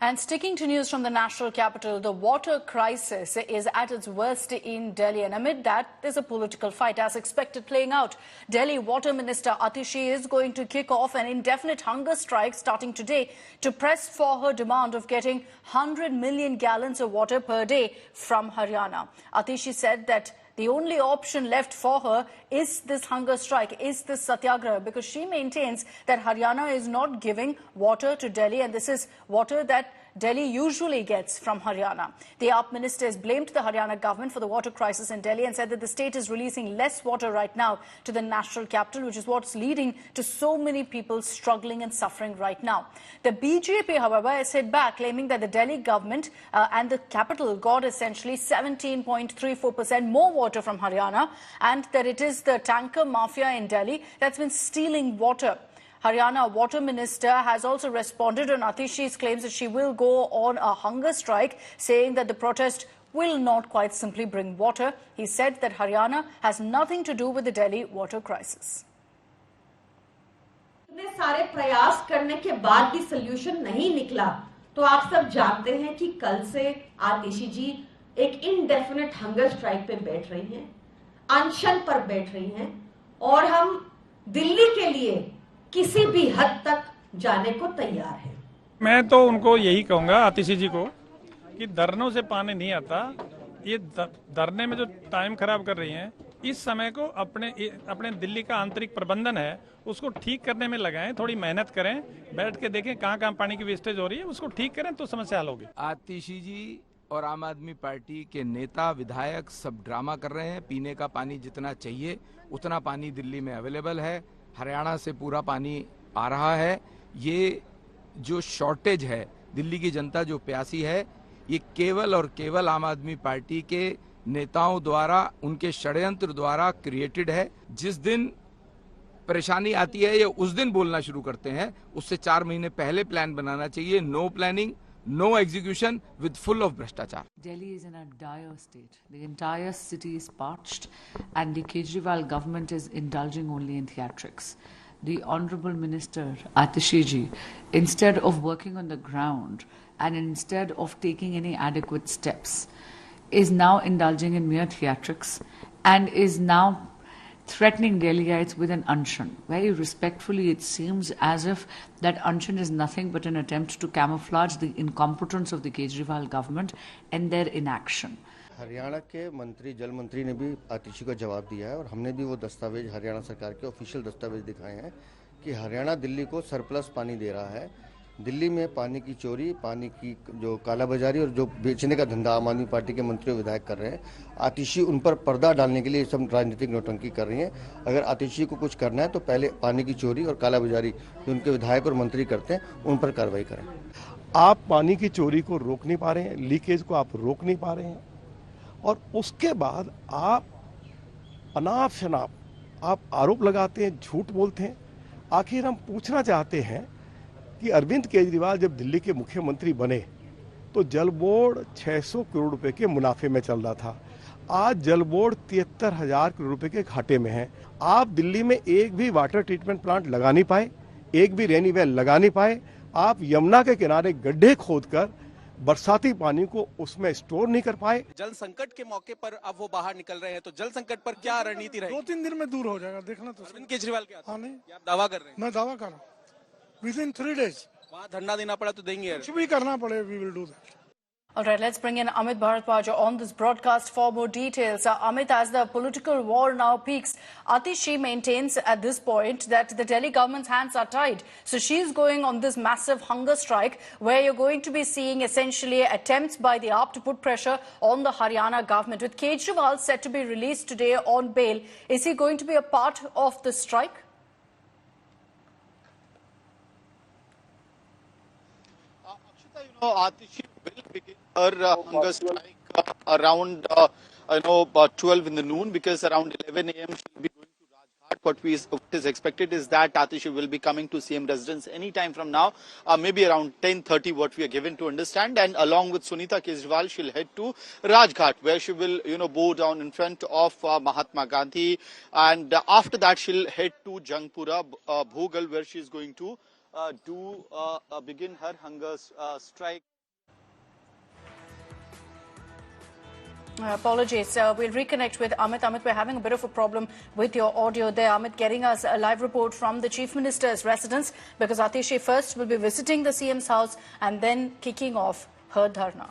And sticking to news from the national capital, the water crisis is at its worst in Delhi. And amid that, there's a political fight, as expected, playing out. Delhi Water Minister Atishi is going to kick off an indefinite hunger strike starting today to press for her demand of getting 100 million gallons of water per day from Haryana. Atishi said that the only option left for her is this hunger strike, is this satyagraha, because she maintains that Haryana is not giving water to Delhi, and this is water that Delhi usually gets from Haryana. The AAP minister has blamed the Haryana government for the water crisis in Delhi and said that the state is releasing less water right now to the national capital, which is what's leading to so many people struggling and suffering right now. The BJP, however, has hit back, claiming that the Delhi government and the capital got essentially 17.34% more water from Haryana, and that it is the tanker mafia in Delhi that's been stealing water. Haryana Water Minister has also responded on Atishi's claims that she will go on a hunger strike, saying that the protest will not quite simply bring water. He said that Haryana has nothing to do with the Delhi water crisis. इतने सारे प्रयास करने के बाद भी solution नहीं निकला, तो आप सब जानते हैं कि कल से आतिशी जी एक इंडेफिनिट हंगर स्ट्राइक पे बैठ रही हैं, अनशन पर बैठ रही हैं, और हम दिल्ली के लिए किसी भी हद तक जाने को तैयार है। मैं तो उनको यही कहूंगा, आतिशी जी को, कि धरनों से पानी नहीं आता। ये धरने में जो टाइम खराब कर रही हैं, इस समय को अपने दिल्ली का आंतरिक प्रबंधन है उसको ठीक करने में लगाएं, थोड़ी मेहनत करें, बैठ के देखें कहाँ कहाँ पानी की वेस्टेज हो रही है, उसको ठीक करें तो समस्या हल होगी। आतिशी जी और आम आदमी पार्टी के नेता विधायक सब ड्रामा कर रहे हैं। पीने का पानी जितना चाहिए उतना पानी दिल्ली में अवेलेबल है, हरियाणा से पूरा पानी आ रहा है। ये जो शॉर्टेज है, दिल्ली की जनता जो प्यासी है, ये केवल और केवल आम आदमी पार्टी के नेताओं द्वारा, उनके षड्यंत्र द्वारा क्रिएटेड है। जिस दिन परेशानी आती है ये उस दिन बोलना शुरू करते हैं, उससे 4 महीने पहले प्लान बनाना चाहिए। No planning, no execution, with full of bhrashtachar. Delhi is in a dire state. The entire city is parched, and the Kejriwal government is indulging only in theatrics. The Honorable Minister Atishi ji, instead of working on the ground and instead of taking any adequate steps, is now indulging in mere theatrics and is now threatening Delhiites with an unshan. Very respectfully, it seems as if that unshan is nothing but an attempt to camouflage the incompetence of the Kejriwal government and their inaction. Haryana के मंत्री, जल मंत्री ने भी आतिशी को जवाब दिया है, और हमने भी वो दस्तावेज हरियाणा सरकार के ऑफिशियल दस्तावेज दिखाए हैं कि हरियाणा दिल्ली को सरप्लस पानी दे रहा है। दिल्ली में पानी की चोरी, पानी की जो कालाबाजारी और जो बेचने का धंधा आम आदमी पार्टी के मंत्री और विधायक कर रहे हैं, आतिशी उन पर पर्दा डालने के लिए सब राजनीतिक नौटंकी कर रही हैं। अगर आतिशी को कुछ करना है तो पहले पानी की चोरी और कालाबाजारी जो उनके विधायक और मंत्री करते हैं उन पर कार्रवाई करें। आप पानी की चोरी को रोक नहीं पा रहे हैं, लीकेज को आप रोक नहीं पा रहे हैं, और उसके बाद आप अनाप शनाप आप आरोप लगाते हैं, झूठ बोलते हैं। आखिर हम पूछना चाहते हैं कि अरविंद केजरीवाल जब दिल्ली के मुख्यमंत्री बने तो जल बोर्ड 600 करोड़ रुपए के मुनाफे में चल रहा था। आज जल बोर्ड 73,000 करोड़ रुपए के घाटे में है। आप दिल्ली में एक भी वाटर ट्रीटमेंट प्लांट लगा नहीं पाए, एक भी रेनी वेल लगा नहीं पाए। आप यमुना के किनारे गड्ढे खोदकर बरसाती पानी को उसमें स्टोर नहीं कर पाए। जल संकट के मौके पर अब वो बाहर निकल रहे हैं, तो जल संकट पर क्या रणनीति रहेगी? 2-3 दिन में दूर हो जाएगा, देखना। तो अरविंद केजरीवाल क्या? हाँ, नहीं, आप दावा कर रहे हैं? मैं दावा कर रहा हूँ within 3 days। वहाँ धरना देना पड़ा तो देंगे, कुछ भी करना पड़े, we will do that। All right, let's bring in Amit Bharadwaj on this broadcast for more details. Amit, as the political war now peaks, Atishi maintains at this point that the Delhi government's hands are tied. So she's going on this massive hunger strike where you're going to be seeing essentially attempts by the AAP to put pressure on the Haryana government. With Kejriwal set to be released today on bail, is he going to be a part of the strike? Atishi will begin her hunger strike around 12 in the noon, because around 11 a.m. she will be going to Rajghat. What is expected is that Atishi will be coming to CM residence any time from now, maybe around 10:30, what we are given to understand, and along with Sunita Kejriwal, she'll head to Rajghat, where she will bow down in front of Mahatma Gandhi, and after that she'll head to Jangpura, Bhogal, where she is going to do begin her hunger strike. Apologies. We'll reconnect with Amit. Amit, we're having a bit of a problem with your audio there. Amit getting us a live report from the Chief Minister's residence because Atishi first will be visiting the CM's house and then kicking off her dharna.